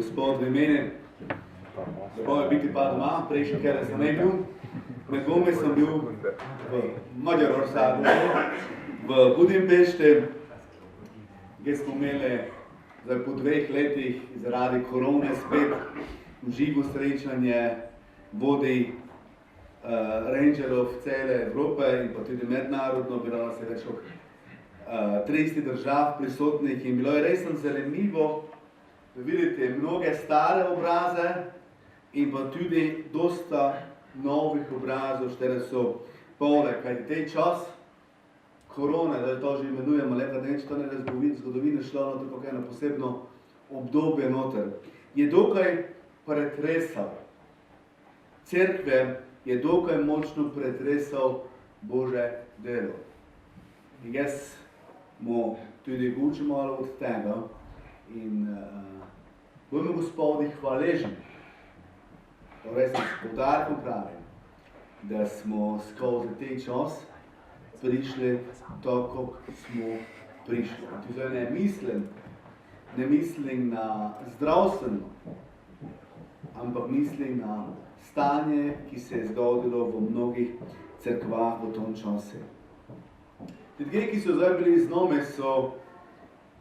Gospod v imeni, lepo je biti pa doma, prejšnji kjer sem ne bil. Med dvome sem bil v Magyarországu, v Budimpešti, kjer smo imeli po 2 letih zaradi korone spet v živo srečanje vodij rangerov cele Evrope in pa tudi mednarodno, bilo se več od 30 držav prisotnih in bilo je res zanimivo videti mnoge stare obraze in pa tudi dosta novih obrazov, štere so poleg, kajti tej čas korone, da to že imenujemo, leta 1914 zgodovine šlo na tako eno posebno obdobje noter, je dokaj pretresal. Cerkve je dokaj močno pretresal Bože delo. In jaz mu tudi učim malo od tega in bojmo Gospodi hvaležni. Torej sem s poudarkom pravim, da smo skozi tej čas prišli tako, kot smo prišli. Tudi ne mislim na zdravstveno, ampak mislim na stanje, ki se je zgodilo v mnogih cerkvah v tom času. Ljudje, ki so zdaj bili z nami, so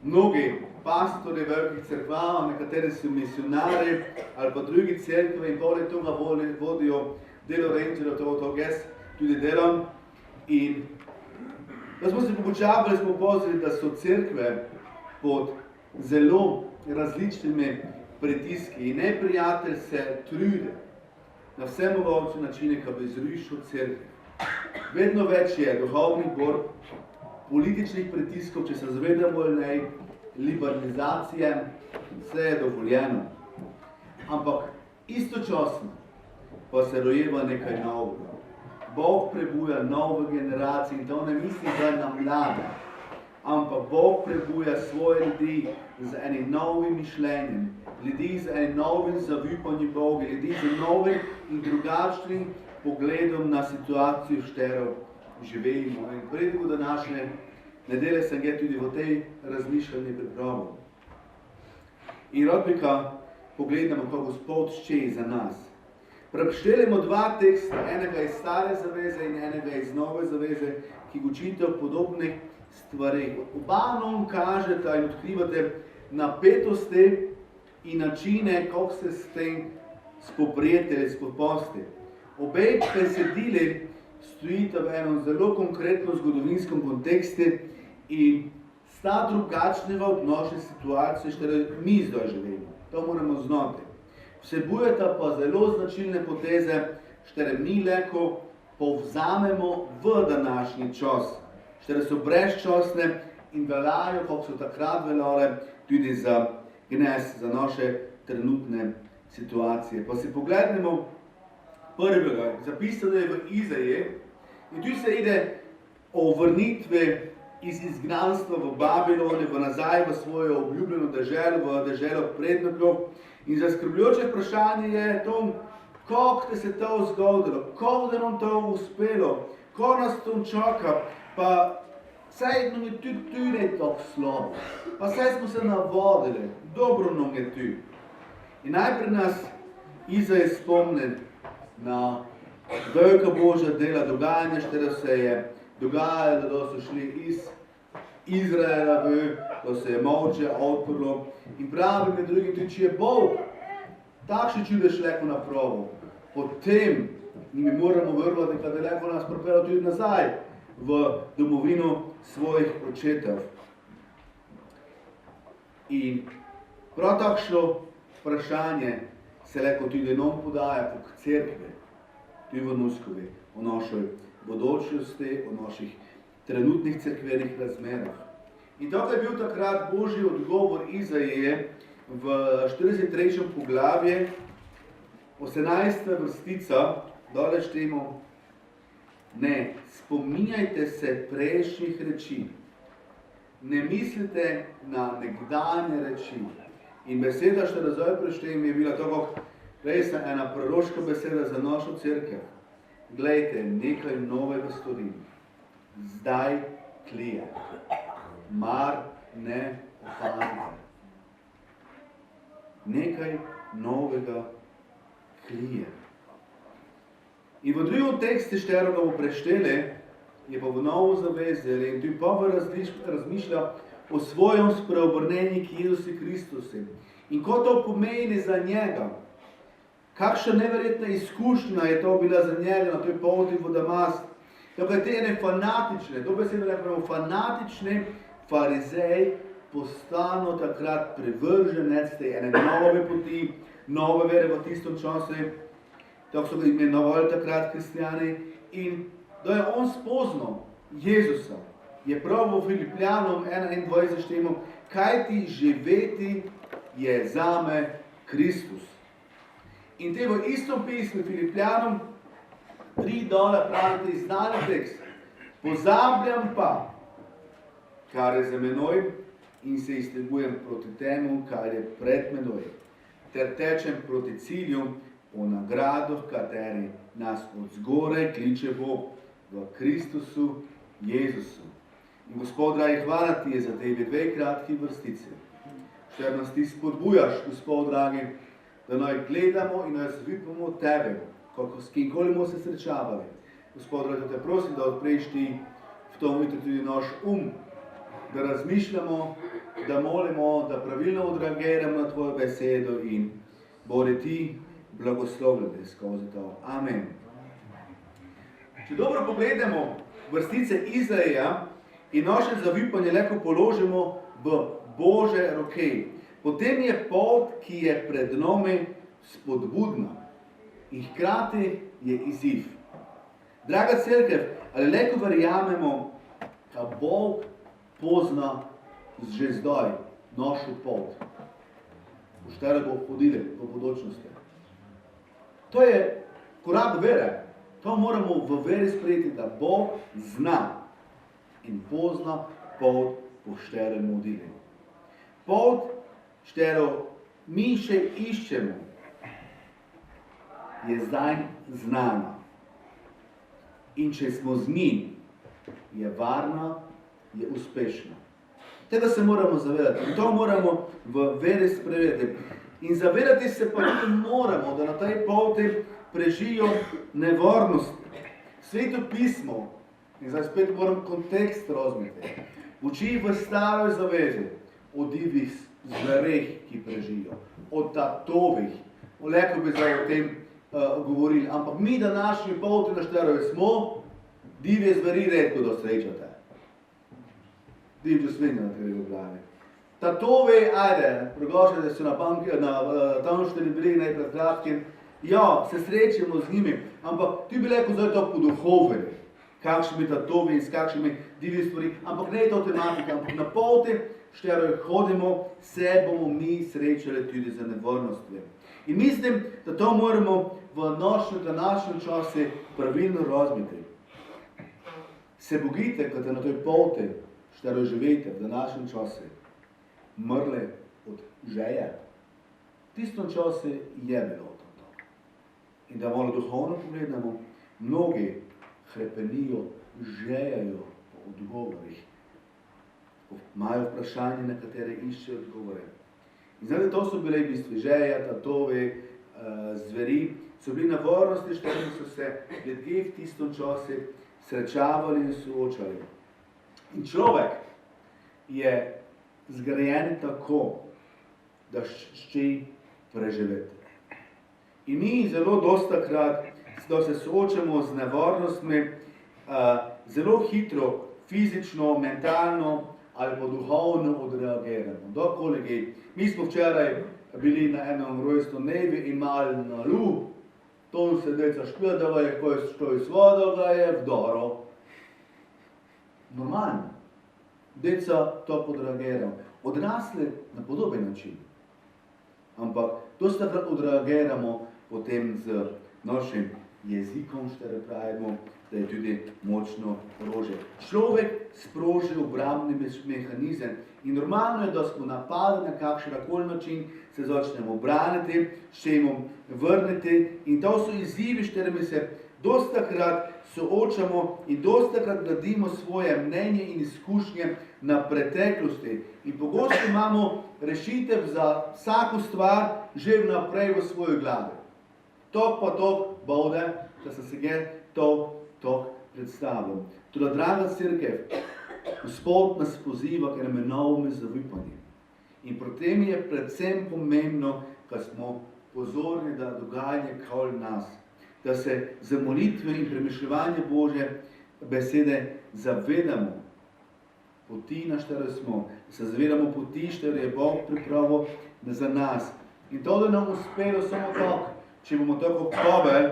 mnogi pastori velikih cerkva, nekateri so misionari ali pa drugi cerkve in poleg tega vodijo delo rangerov, to jaz tudi delam. In da smo se pogučavali, smo opozorili, da so cerkve pod zelo različnimi pritiski in neprijatelj se trudi na vse mogoče načine, da bi zrušil cerkev. Vedno več je duhovnih borb, političnih pritiskov, če se zavedamo ali ne, liberalizacije, vse je dovoljeno. Ampak istočasno pa se rojeva nekaj novega. Bog prebuja nove generacije in to ne misli zdaj na mlade, ampak Bog prebuja svoje ljudi z enim novim mišljenjem, ljudi z enim novim zaupanjem Boga, ljudi z novim in drugačnim pogledom na situacijo, v katero živimo. In prediku današnje nedelje sem ga tudi v tej razmišljanju pripravil. In rad bi pogledamo, kako Gospod šče za nas. Prešteljemo 2 teksta, enega iz Stare zaveze in enega iz Nove zaveze, ki učite o podobnih stvarih. Oba nam kažeta in odkrivate napetosti in načine, kako se s tem spoprijeti ali spoposti. Obe besedili stojita v enem zelo konkretno zgodovinskem kontekstu in sta drugačnega odnosa situacije, štere mi zdaj živimo. To moramo znati. Vsebujeta pa zelo značilne poteze, štere mi lahko povzamemo v današnji čas, štere so brezčasne in veljajo, kako so takrat veljale, tudi za gnes, za naše trenutne situacije. Pa si poglednemo prvega, zapisano je v Izaji in tu se ide o vrnitvi iz izgnanstva v Babiloni, v nazaj v svojo obljubljeno deželo, v deželo prednikov. In zaskrbljujoče vprašanje je to, kako se to zgodilo, kako da nam to uspelo, ko nas to čaka, pa saj nam je tudi ne tako slabo, pa saj smo se navodili, dobro nam je tu. In najprej nas Izaja spomne na velika Božja dela, dogajanje, štere se je dogajalo, da so šli iz Izraela, da se je moče odprlo in pravi med drugim, tudi če je Bog takšne čudež lahko napravil, potem mi moramo verovati, da je lahko nas pripeljal tudi nazaj v domovino svojih očetov. In prav takšno vprašanje se lahko tudi nam podaja po cerkvi, tudi v Nuskovi, o našoj bodočnosti, o naših trenutnih cerkvenih razmerah. In to je bil takrat Božji odgovor Izaije v 43. poglavje, 18. vrstica, dole štemo, ne, spominjajte se prejšnjih reči, ne mislite na nekdanje reči. In beseda, što razvoj preštem, je bila to, res ena proroška beseda za našo cerkev. Glejte, nekaj novega storim. Zdaj tlije. Mar ne opazite. nekaj novega krije. In v drugem tekstu, štero ga bomo prešteli, je pa v novo zavezali in tu Pavel razmišlja o svojem spreobrnenju k Jezusu Kristusu. In ko to pomeni za njega, kakšna neverjetna izkušnja je to bila za njega na toj poti v Damask. Tukaj te ene fanatične, dobesedno rekamo fanatične farizeji postanu takrat privrženec te ene nove poti, nove vere v tistem času, tako so ga imenovali takrat kristijani. In da je on spoznal Jezusa, je prav v Filipljanom 21 štemo, kaj ti živeti je zame Kristus. In te v istom pismu Filipljanom 3 dole pravite znani tekst. Pozabljam pa, kar je za menoj in se iztegujem proti temu, kar je pred menoj, ter tečem proti cilju o nagrado, v kateri nas od zgoraj kliče Bog v Kristusu Jezusu. In Gospod, dragi, hvala ti je za tebi 2 kratki vrstice. Še nas ti spodbujaš, Gospod, dragi, da naj gledamo in naj zvipamo tebe, s kimkoli bomo se srečavali. Gospod, dragi, te prosim, da odpreš ti v tom jutru tudi naš da razmišljamo, da molimo, da pravilno odreagiramo na tvojo besedo in bodi ti blagoslovljeni skozi to. Amen. Če dobro pogledamo vrstice Izaija in naše zavipanje lahko položimo v Bože roke, potem je pot, ki je pred nami, spodbudna in hkrati je izziv. Draga cerkev, ali lahko verjamemo, da Bog pozna že zdaj našo pot, v katero bomo hodili v bodočnosti. To je korak vere. To moramo v veri sprejeti, da Bog zna in pozna pot, po katerem hodili. Pot, katero mi še iščemo, je zdaj znana. In če smo z njim, je varna, je uspešna. Tega se moramo zavedati. In to moramo v veri sprejeti. In zavedati se pa tudi moramo, da na tej poti prežijo nevarnosti. Sveto pismo, in zdaj spet moram kontekst razumeti, uči v staroj zavezi o divjih zvereh, ki prežijo, o tatovih. Lahko bi zdaj o tem govorili, ampak mi današnji poti na šterovi smo, divje zveri redko da srečate. Divjo svinjo na tega Ljubljani. Tatovi, ajde, proglašajte se na tamšnji bili pred kratkim, ja, se srečamo z njimi, ampak ti bi lahko zdaj to poduhovili, kakšnimi tatovi in s kakšnimi divji stvari, ampak ne je to tematika, ampak na poti, štero hodimo, se bomo mi srečali tudi za nevarnostmi. In mislim, da to moramo v današnjem času pravilno razumeti. Se bogite, kad na toj poti, štero živite v današnjem času, mrle od žeje. V tistem času je bilo to. In da malo duhovno pogledamo, mnogi hrepenijo, žejajo po odgovorih. Imajo vprašanje, na katere iščejo odgovore. In zdaj, to so bile v bistvu žeje, tatovi, zveri, so bili nevarnosti, štiri so se ljudje v tistem času srečavali in soočali. In človek je zgrajen tako, da šče preživeti. In mi zelo dostakrat, da se soočamo z nevarnostmi, zelo hitro, fizično, mentalno ali pa duhovno odreagiramo. Da, kolegi, mi smo včeraj bili na enem rojstvu dnevi in imali na lu, to se deca špildava je, ko je svodoga je vdoro. Normalno. Deca to podreagirajo. Odrasli na podoben način. Ampak dostakrat odreagiramo potem z našim jezikom, štiri pravimo, da je tudi močno orožje. Človek sproži obrambni mehanizem in normalno je, da smo napadli na kakšen način, se začnemo braniti, šemo vrniti in to so izzivi, s katerimi se dostakrat soočamo in dostakrat gradimo svoje mnenje in izkušnje na preteklosti. In pogosto imamo rešitev za vsako stvar že vnaprej v svoji glavi. Tok pa tok bode, da sem se ga tok predstavljal. Toda, draga cerkev, Gospod nas poziva k enemu novemu zavipanju. In pri tem je predvsem pomembno, ko smo pozorni na dogajanje okoli nas, da se za molitve in premišljevanje Božje besede zavedamo poti, na kateri smo, da se zavedamo poti, katero je Bog pripravil za nas. In to, da nam uspelo samo tako, če bomo tako pobeli,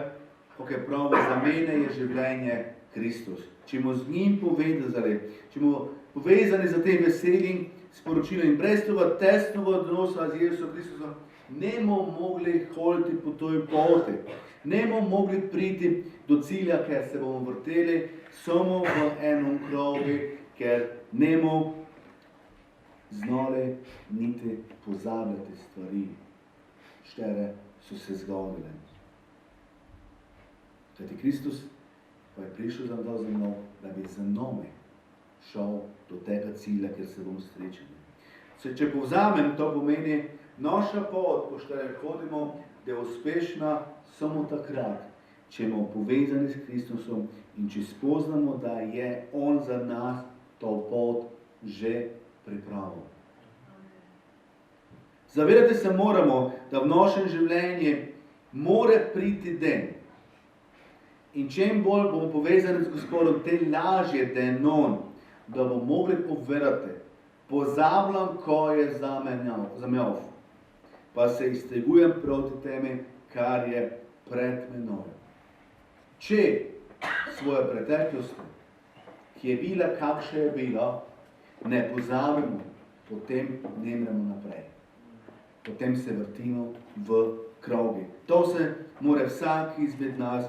kot je prav, za mene je življenje Kristus. Če bomo z njim povezani, če bomo povezani za tem veselim sporočilom in brez tega tesnega odnosa z Jezusom Kristusom, ne bomo mogli hoditi po toj poti, ne bomo mogli priti do cilja, ker se bomo vrteli samo v enem krogu, ker ne bomo znali niti pozabljati stvari, katere so se zgodile. Kajti Kristus pa je prišel za mnou, da bi za nami šel do tega cilja, kjer se bomo srečali. Če povzamem, to pomeni, naša pot, po kateri hodimo, da je uspešna samo takrat, če bomo povezani s Kristusom in če spoznamo, da je On za nas to pot že pripravil. Zavedati se moramo, da v našem življenju mora priti den. In čim bolj bomo povezani z Gospodom, tem lažje denon, da bomo mogli povedati, pozabljam, ko je zamenjav, pa se iztegujem proti temi, kar je pred menoj. Če svoje preteklosti, ki je bila, kakšna je bila, ne pozabimo, potem ne gremo naprej. Potem se vrtimo v krogi. To se mora vsak izmed nas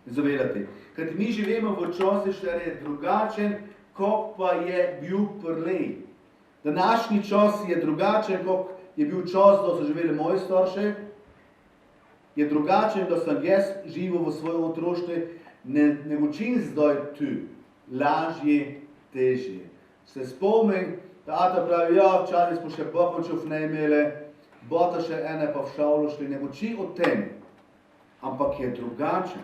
zavedati. Kajti mi živimo v času, ki je drugačen, kot pa je bil prej. Današnji čas je drugačen, kot je bil čas, da so živeli moji starši. Je drugačen, da sem jaz živel v svojem otroštvu. Ne učim zdaj tu. Lažje, težje. Se spomnim, tata pravi, ja, včasih smo še pokončov ne imeli, bota še ene pa v šavlu šli. Ne uči o tem, ampak je drugačen.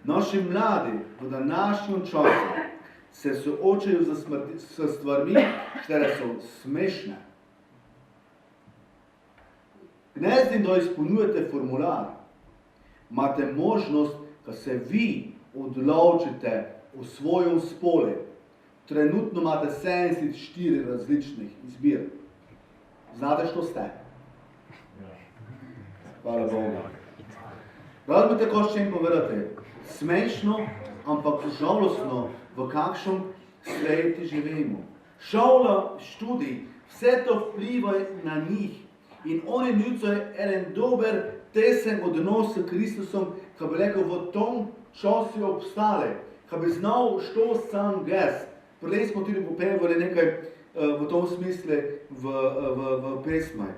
Naši mladi v današnjem času se soočajo s stvarmi, katere so smešne. Ne zdim, da izpolnjujete formular. Imate možnost, da se vi odločite o svojem spolu. Trenutno imate 74 različnih izbir. Znate, što ste? Hvala Bogu. Rad bi tako še jim povedati. Smešno, ampak žalostno, v kakšnem svetu živimo. Šola, študij, vse to vpliva na njih. In oni nudijo en dober, tesen odnos s Kristusom, ki bi rekel, v tom času obstali, ki bi znal, što sam jaz. Prej smo tudi popevali nekaj v tom smislu v pesmi.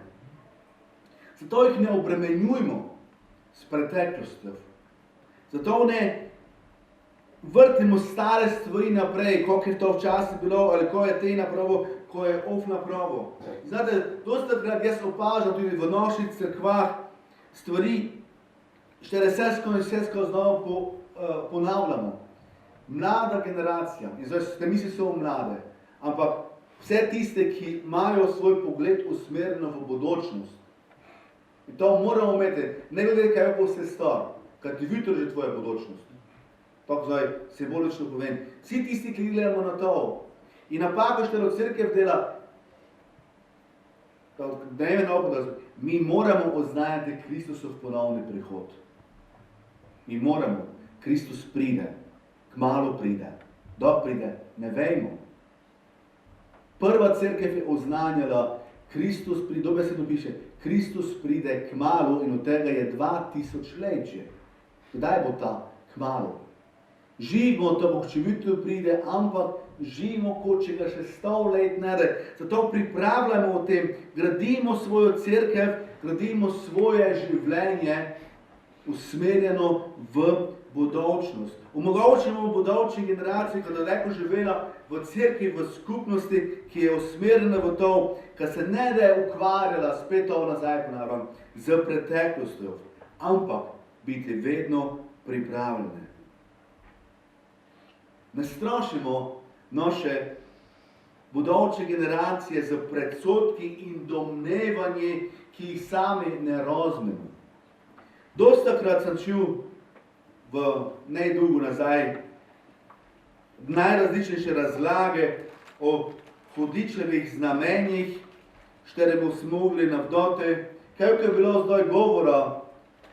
Zato jih ne obremenjujmo s preteklostjo. Zato ne vrtimo stare stvari naprej, koliko je to včasih bilo, ali ko je te napravo, ko je of napravo. Znate, dostakrat jaz opažam tudi v naših cerkvah stvari, štere sesko znova ponavljamo. Mlada generacija, in zdaj ste misli so mlade, ampak vse tiste, ki imajo svoj pogled usmerjeno v bodočnost. In to moramo imeti, ne glede kaj bo se star, kaj ti jutro že tvoja bodočnost. Tako zdaj simbolično povem. Vsi tisti, ki gledamo na to in napako štero cerkev dela, mi moramo oznajati Kristusov ponovni prihod. Mi moramo, Kristus pride. Kmalu pride. Do pride, ne vejmo. Prva cerkev je oznanjala, Kristus pride, dobe se dopiše, Kristus pride kmalu in od tega je 2000 let že. Kdaj bo ta kmalu? Živimo, to bo čevito pride, ampak živimo, kot če ga še 100 let ne da. Zato pripravljamo o tem, gradimo svojo cerkev, gradimo svoje življenje usmerjeno v bodočnost. Omogočimo bodoči generaciji, ki je daleko živela v cerkvi, v skupnosti, ki je usmerjena v to, ki se ne da je ukvarjala, spet to nazaj ponavljam, z preteklostjo, ampak biti vedno pripravljene. Ne strašimo naše bodoče generacije z predsodki in domnevanji, ki jih sami ne razumemo. Dostakrat sem čul v nedolgo nazaj najrazličnejše razlage o hudičevih znamenjih, štere bomo smogli navdote, kaj je bilo zdaj govora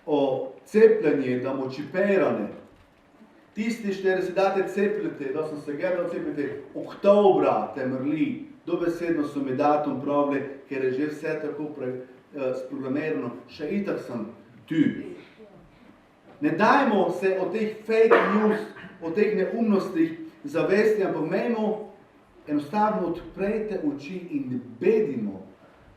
o cepljenju, da bomo čipirane. Tisti, štere se date cepljati, da sem se gledal cepljati, oktobra temrli, dobesedno so mi datum pravili, ker je že vse tako sprogramirano, še itak sem tu. Ne dajmo se o teh fake news, o teh neumnostih zavesti, ampak imejmo enostavno odprejte oči in bedimo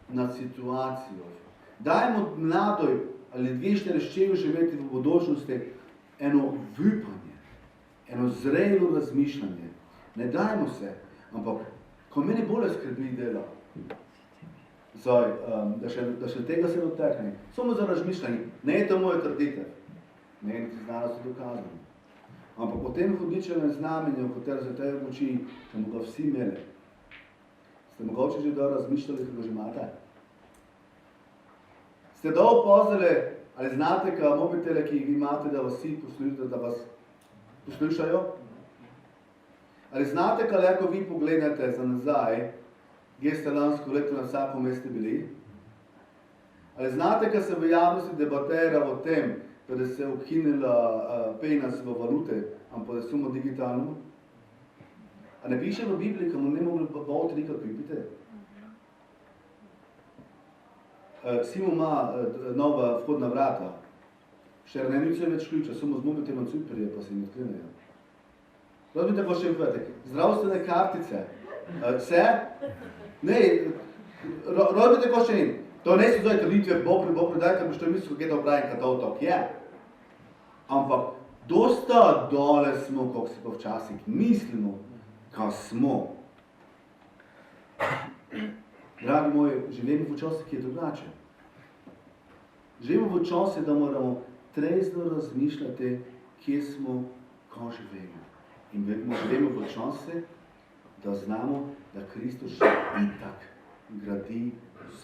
nad situacijo. Dajmo mladoj ali dve štereščevi živeti v bodočnosti eno vipanje, eno zrelo razmišljanje. Ne dajmo se, ampak ko meni bolj skrbi dela, zdaj, da še tega se dotakne, samo za razmišljanje, ne je to moje trditev, ne je znanosti dokazano. Ampak o tem hudičevem znamenju, katero se te uči, smo ga vsi imeli. Ste mogoče že dobro razmišljali, kako že imate? Ste dobro opazili, ali znate, kaj mobitele, ki jih imate, da vas vsi poslušate, da vas poslušajo? Ali znate, kaj lahko vi pogledate za nazaj, kje ste lansko leto na vsakom mestu bili? Ali znate, kaj se v javnosti debatera o tem, da se je ukinila penas v valute, ampak da smo digitalno? A ne piše v Bibliji, kam ne mogli bavti nikak kupiti? Simo ima nova vhodna vrata. Še ne nič več ključa, samo z mobitelom cuperje, pa se jim odklenejo. Razumite, tako še povedati. Zdravstvene kartice. Vse? Ne, razumite, tako še in. To ne so zdaj trditve, Bog predaj, ker boš to mislil, kako je to pravim, kaj to otok je. Ampak dosta dole smo, kako se pa včasih mislimo, kaj smo. Dragi moji, živimo v času, ki je drugače. Živimo v času, da moramo trezno razmišljati, kje smo, ko živimo. In živimo v času, da znamo, da Kristus že itak gradi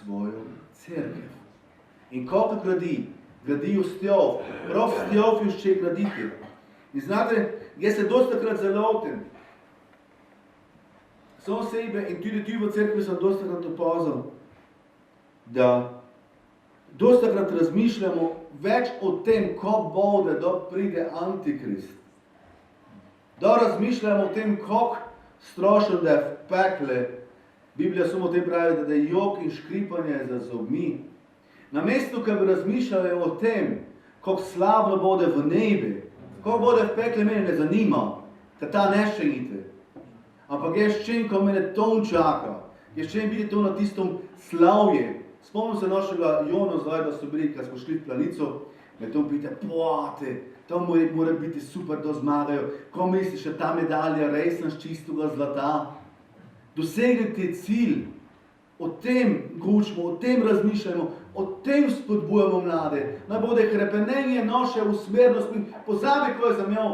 svojo cerkev. In kako gradi? Gradijo stjov. Prav stjov jo še graditi. In znate, jaz se dostakrat zalotim. Sam sebe in tudi tu v cerkvi sem dostakrat opazil, da dostakrat razmišljamo več o tem, ko bude, da pride Antikrist. Da razmišljamo o tem, kako strašno, da je v pekle. Biblija samo o tem pravi, da je jok in škripanje za zobmi. Namesto, ko bi razmišljali o tem, kako slavno bude v nebi, kako bude v pekle, mene ne zanima, da ta ne ščenite. Ampak jaz čem, ko mene to čaka, jaz čem biti to na tistom slavje. Spomnim se našega Jona zdaj, da so bili, ko smo šli v planico, me to pita, poate, to mora biti super, da zmagajo. Ko misliš, da ta medalja resna z čistega zlata? Dosegnite cilj, o tem gučimo, o tem razmišljamo, o tem spodbujamo mlade. Naj bude hrepenenje naše usmernosti, pozabi, ko je za mjo.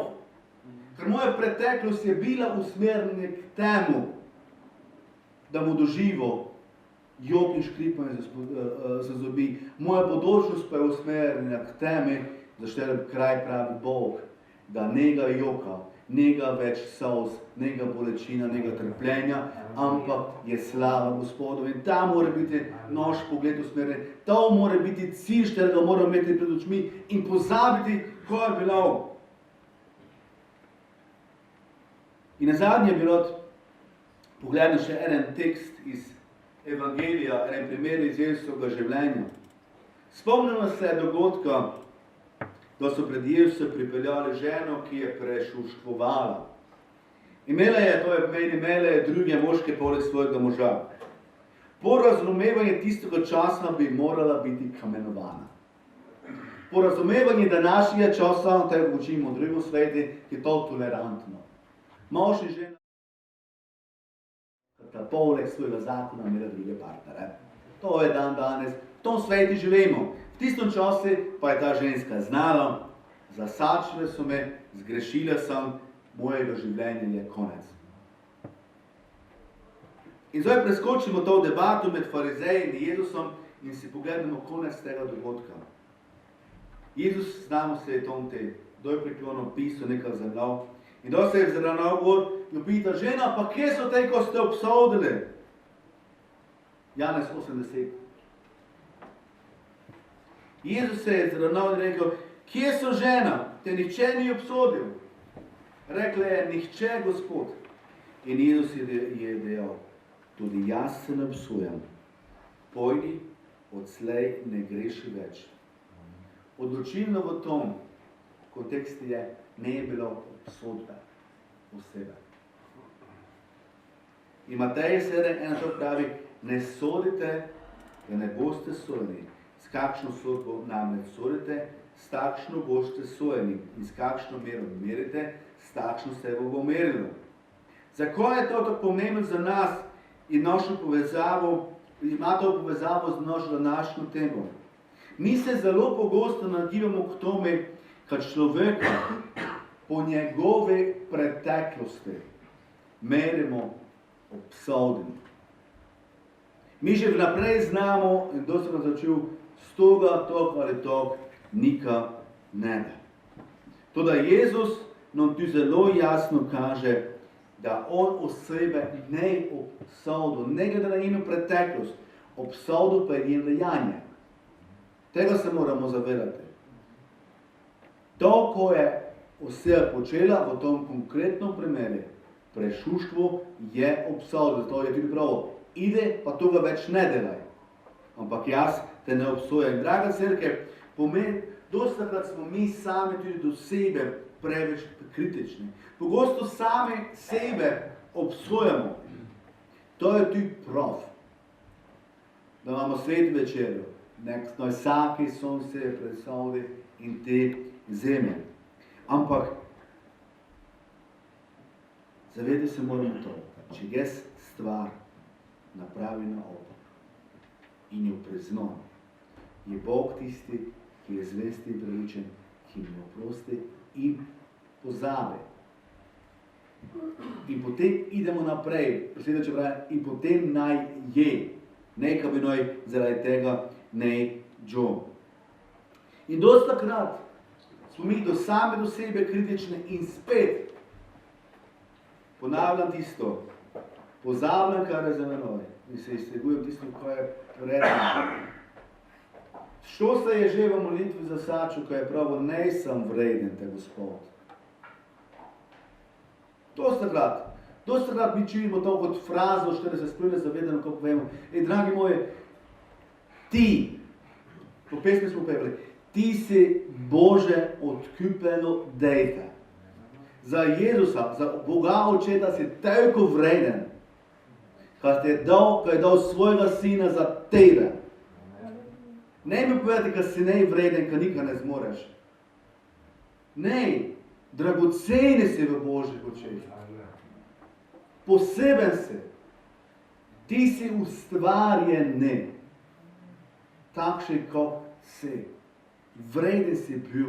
Ker moja preteklost je bila usmerjena k temu, da mu doživo jok in škripanje za zobi. Moja bodočnost pa je usmerjena k temi, za štere kraj pravi Bog, da njega joka, njega več solz, njega bolečina, njega trpljenja, ampak je slava Gospodov. In ta mora biti naš pogled usmerjen. To mora biti cilj, šterega moramo imeti pred očmi in pozabiti, ko je bilo. In nazadnje bi rad pogledal še en tekst iz Evangelija, en primer iz Jesusovega življenja. Spomnimo se dogodka, da so pred Jezusa pripeljali ženo, ki je prešuštvovala. Imela je druge moške poleg svojega moža. Po razumevanju tistega časa bi morala biti kamenovana. Po razumevanju današnjega časa, tega učimo v drugem svetu, je to tolerantno. Mož in žena ta poleg svojega zakona imela druge partnere. To je dan danes, v tom svetu živimo. V tistem času pa je ta ženska znala, zasačile so me, zgrešila sem, mojega življenja je konec. In zdaj preskočimo to debato med farizeji in Jezusom in si pogledamo konec tega dogodka. Jezus, znamo se je tom te dojpriklono pisal nekaj zemljav. In da se je zravnal gor in pita, žena, pa kje so te, ko ste obsodili? Janez 80. Jezus se je zravnal in rekel, kje so žena? Te nihče ni obsodil. Rekla je, nihče, Gospod. In Jezus je dejal, tudi jaz se ne obsojam. Pojdi, odslej ne greši več. Odločilno v tom kontekstu je, ne je bilo obsodbe osebe. In Matej 7:1 to pravi, ne sodite, da ne boste sojeni. S kakšno sodbo namreč sodite, s takšno boste sojeni. In s kakšno mero merite, s takšno se bo merilo. Zakaj je to tako pomembno za nas in našo povezavo, ima to povezavo z našo današnjo temo? Mi se zelo pogosto nagibamo k tome, kad človeka po njegove preteklosti merimo, obsodimo. Mi že vnaprej znamo, in to sem začel, s toga, tok ali tok, nika ne da. Toda Jezus nam tu zelo jasno kaže, da on osebe ne obsodil, ne glede na njeno preteklost, obsodil pa je njeno dejanje. Tega se moramo zavedati. To, ko je oseba počela v tom konkretnem primeru, prešuštvo je obsodil, to je tudi pravo. Ide, pa toga več ne delaj. Ampak jaz te ne obsojam. Draga cerkev, pomeni, dostakrat smo mi sami tudi do sebe preveč kritični. Pogosto sami sebe obsojamo. To je tudi prav. Da imamo svet večerjo. Nek vsaki sonce je presodi in te zemlje. Ampak zavedati se moramo to. Če jaz stvar napravi na opak in jo priznam, je Bog tisti, ki je zvesti in pravičen, ki mi oprosti in pozabi. In potem idemo naprej, in potem naj je. Nekaj bi naj zaradi tega ne džo. In dostakrat smo mi sami do sebe kritični in spet ponavljam tisto, pozabljam, kar je za menoj in se iztegujem tisto, kar je vredno. Što se je že v molitvi zasačil, ko je pravo, ne sem vreden te Gospod. Dostakrat mi čujemo to kot frazo, što se spremlja zavedano, kako vemo. Dragi moji, ti, po pesmi smo pevali, ti si Bože odkupeno dejte. Za Jezusa, za Boga Očeta si toliko vreden, kad je dal svojega sina za tebe. Ne mi povedati, kad si ne vreden, kad nikaj ne zmoreš. Ne, dragoceni si v Božjih očeh. Poseben si. Ti si ustvarjen, takšen, kot si. Vreden si bil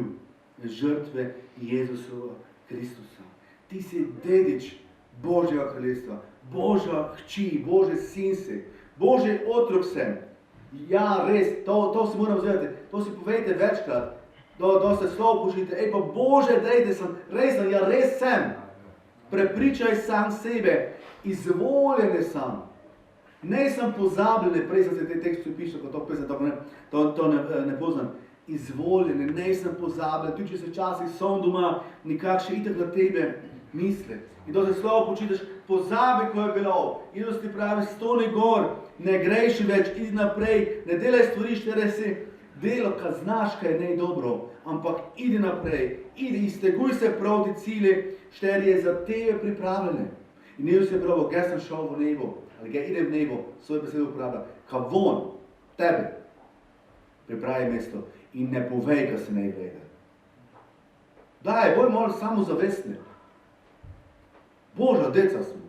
žrtve Jezusova Kristusa. Ti si dedič Božjega kraljestva, Božja hči, Božji sin si, Božji otrok sem. Ja, res, to si moram vzeti, to si povejte večkrat, da se slovo pošljite, pa Bože, dejte sem, res sem. Prepričaj sam sebe, izvoljene sem. Ne sem pozabljen, prej sem se te tekstu pišel, ko to pesem, to ne poznam. Izvoljene, ne sem pozabljen, tudi če se včasih som doma, nikak še itak na tebe misli. In to se slovo počitaš, pozabi, ko je bilo. Jezus ti pravi, stoni gor, ne grejši več, idi naprej, ne delaj stvari, štere si delo, kad znaš, kaj je nej dobro, ampak idi naprej, idi, izteguj se proti cilje, štere je za tebe pripravljene. In Jezus je pravi, kaj sem šel v nebo, ali kaj idem v nebo, svoje besede upravlja, ka von, tebe. pripravi mesto in ne povej, kaj se ne gleda. Daj, bolj malo samozavestni. Božja deca smo.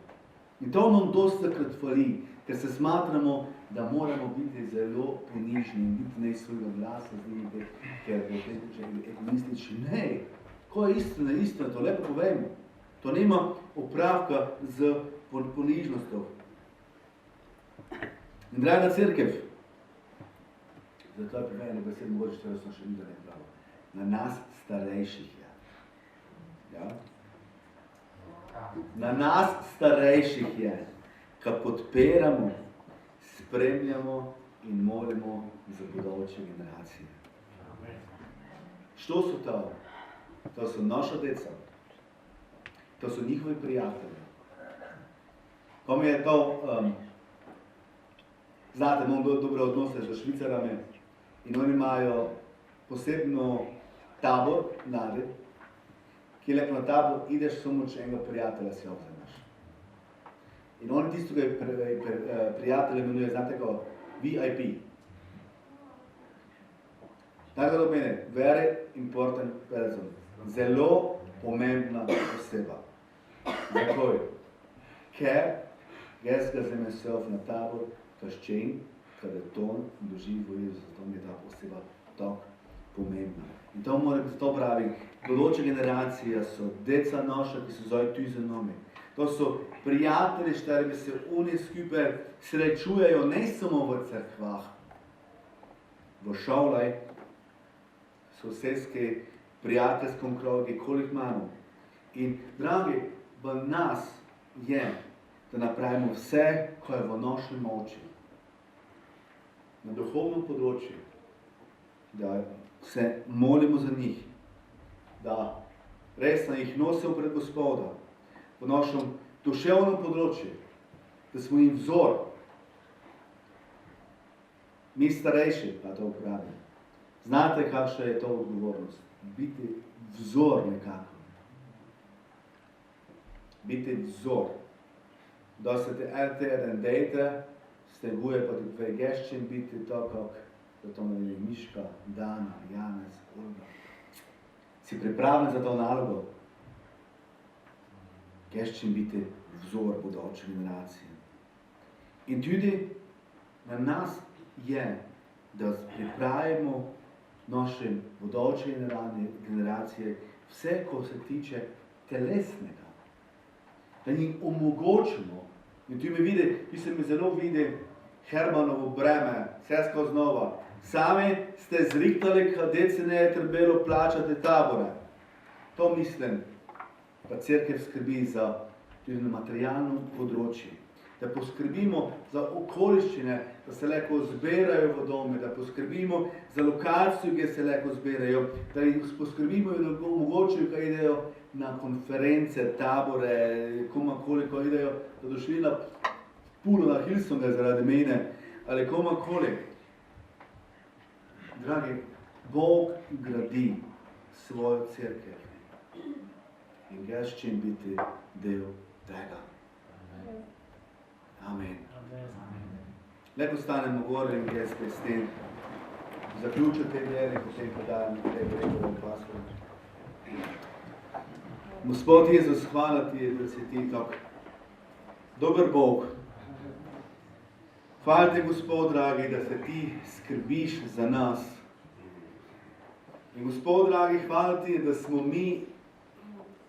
In to nam dostakrat fali, ker se smatramo, da moramo biti zelo ponižni in biti ne svojega glasa zdaj, ker je egoistični. Ne, ko je istina, istina, to lepo povejmo. To nima opravka z ponižnostjo. In draga cerkev, zato je primerjeno besed, mogoče če sem še nikaj ne pravo, na nas starejših je. Ja? Na nas starejših je, ki podpiramo, spremljamo in molimo za bodoče generacije. Što so to? To so naša deca. To so njihovi prijatelji. Ko mi je to, znate, imam dobre odnose z Švicarami in oni imajo posebno tabor, mladi, ki je lepo na tabor, ideš samo, če enega prijatelja si obzemaš. In oni tisto, ki prijatelj imenuje, znate ko, VIP. Tako da mene, very important person. Zelo pomembna oseba. Zakaj? Ker jaz ga za myself na tabor krščen, kada to doživo Jezus, zato mi je ta oseba tako pomembna. In to mora biti, to pravi, bodoče generacije so deca naša, ki so zdaj tu za nami. To so prijatelji, s katerimi se oni skupaj srečujejo ne samo v cerkvah, v šolah, sosedski, prijateljskom krogu, koliko imamo. In, dragi, v nas je, da napravimo vse, ko je v naši moči. Na duhovnem področju, da se molimo za njih, da resno jih nosimo pred Gospoda, v našem duševnem področju, da smo jim vzor. Mi starejši, pa to uporabim. Znate, kakšna je to odgovornost? Biti vzor nekako. Biti vzor. Da se te RT1 dejte, steguje pa ti tvoje geščin biti to, da to je Miška, Dana, Janez, Olga. Si pripravljen za to nalogo? Geščin biti vzor bodoče generacije. In tudi na nas je, da pripravimo naše bodoče generacije vse, ko se tiče telesnega. Da jim omogočimo. In tu se mi zelo vidi Hermanovo breme, vse skozi znova. Sami ste zrihtali, kadec se ne je trebalo plačati tabore. To mislim, pa cerkev skrbi za tudi na materialnem področju. Da poskrbimo za okoliščine, da se lahko zbirajo v domu, da poskrbimo za lokacijo, kjer se lahko zbirajo, da jih poskrbimo in da omogočijo, kaj idejo na konference, tabore, koliko idejo, da došli na puno na Hillsonga zaradi mene, ali komakoli. Dragi, Bog gradi svojo cerkev in jaz čim biti del tega. Amen. Lepo stanemo gore in jaz s tem zaključil te vere, potem podajam te vrekove pasove. Gospod Jezus, hvala ti, da si ti tak dober Bog. Hvala ti, Gospod, dragi, da se ti skrbiš za nas. In Gospod, dragi, hvala ti, da smo mi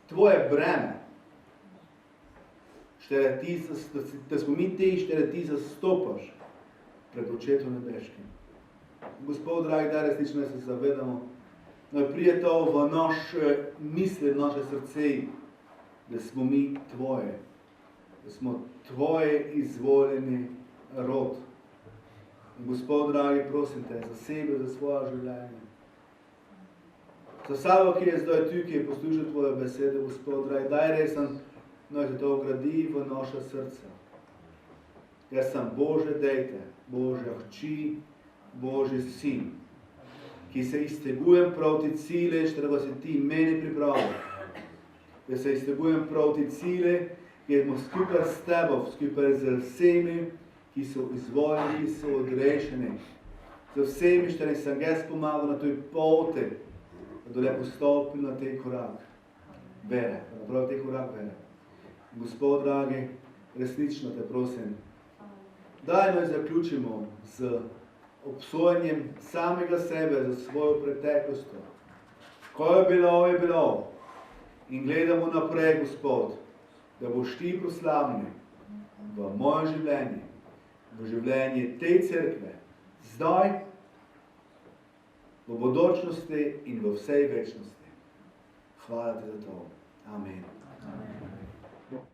tvoje breme. Da smo mi te, štere ti zastopaš pred očetom nebeškim. Gospod, dragi, da resnično se zavedamo, da prije to v naše misli, v naše srce, da smo mi tvoje, da smo tvoje izvoljeni rod. In Gospod, dragi, prosim te za sebe, za svoje življenje. Za vsako, ki je zdaj tu, ki je poslušal tvoje besede, Gospod, dragi, daj resen, naj se to ugradi v naša srca. Jaz sem Bože dejte, Božja hči, Božji sin, ki se iztegujem proti cilje, štrega si ti meni pripravil. Jaz se iztegujem proti cilje, ki smo skupaj s tebo, skupaj z vsemi, ki so izvoljeni, ki so odrešeni. za vsemi, što sem jaz pomagal na toj poti, da dole postopil na tej korak vere, naprav tej korak vere. Gospod, dragi, resnično te prosim, dajmo in zaključimo z obsojanjem samega sebe za svojo preteklost. Ko je bilo, je bilo. In gledamo naprej, Gospod, da boš ti proslavljen v moje življenje, v življenje tej cerkve, zdaj, v bodočnosti in v vsej večnosti. Hvala ti za to. Amen. Amen.